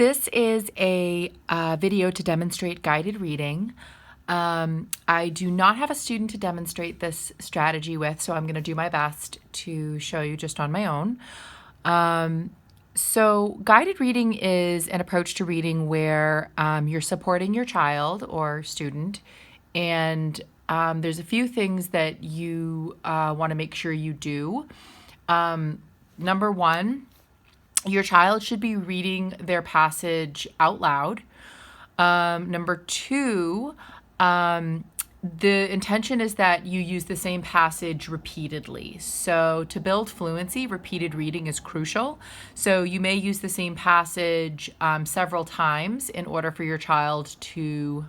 This is a video to demonstrate guided reading. I do not have a student to demonstrate this strategy with, so I'm going to do my best to show you just on my own. So guided reading is an approach to reading where you're supporting your child or student, and there's a few things that you want to make sure you do. Number one, your child should be reading their passage out loud. Number two, the intention is that you use the same passage repeatedly. So to build fluency, repeated reading is crucial. So you may use the same passage several times in order for your child to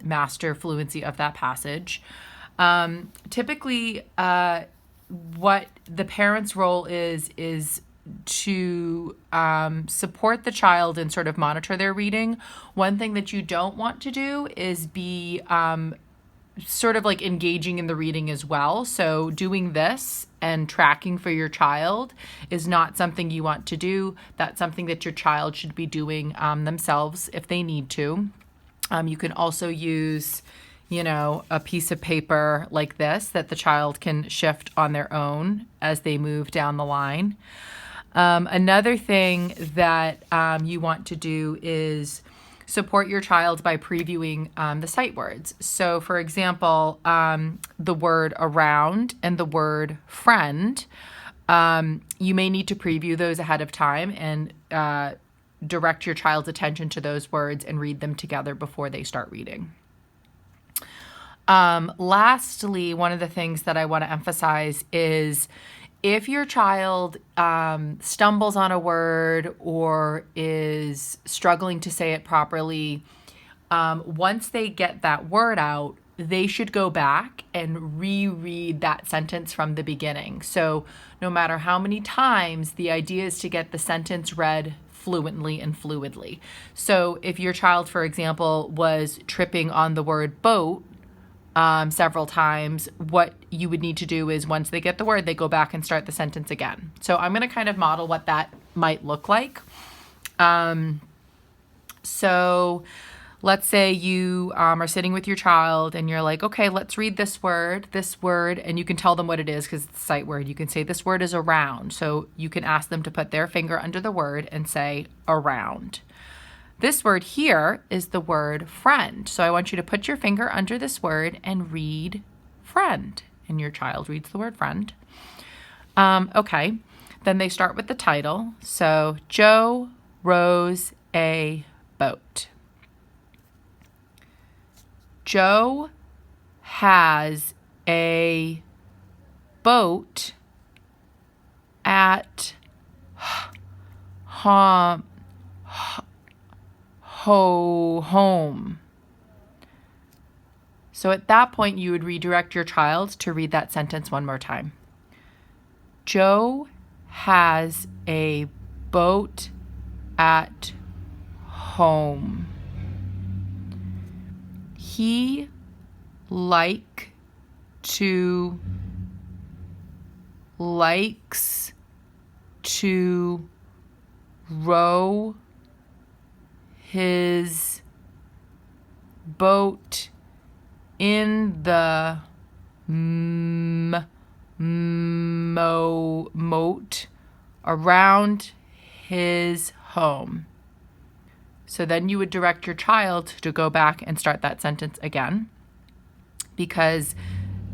master fluency of that passage. Typically, what the parent's role is to support the child and sort of monitor their reading. One thing that you don't want to do is be sort of like engaging in the reading as well. So doing this and tracking for your child is not something you want to do. That's something that your child should be doing themselves if they need to. You can also use, a piece of paper like this that the child can shift on their own as they move down the line. Another thing that you want to do is support your child by previewing the sight words. So for example, the word around and the word friend, you may need to preview those ahead of time and direct your child's attention to those words and read them together before they start reading. Lastly, one of the things that I want to emphasize is if your child stumbles on a word or is struggling to say it properly, once they get that word out, they should go back and reread that sentence from the beginning. So no matter how many times, the idea is to get the sentence read fluently and fluidly. So if your child, for example, was tripping on the word boat, several times, what you would need to do is once they get the word, they go back and start the sentence again. So I'm going to kind of model what that might look like. So let's say you are sitting with your child and you're like, okay, let's read this word, and you can tell them what it is because it's a sight word. You can say this word is around. So you can ask them to put their finger under the word and say around. This word here is the word friend. So I want you to put your finger under this word and read friend. And your child reads the word friend. Okay, then they start with the title. So Joe rows a boat. Joe has a boat at home. So at that point, you would redirect your child to read that sentence one more time. Joe has a boat at home. He likes to row his boat in the moat around his home. So then you would direct your child to go back and start that sentence again, because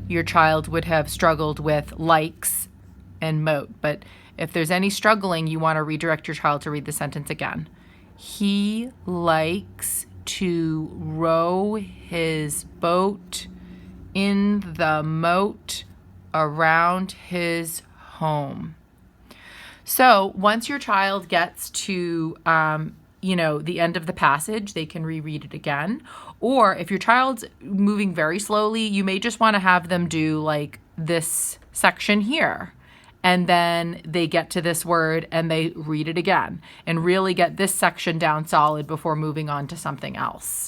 your child would have struggled with likes and moat. But if there's any struggling, you want to redirect your child to read the sentence again. He likes to row his boat in the moat around his home. So once your child gets to, the end of the passage, they can reread it again. Or if your child's moving very slowly, you may just want to have them do like this section here. And then they get to this word and they read it again and really get this section down solid before moving on to something else.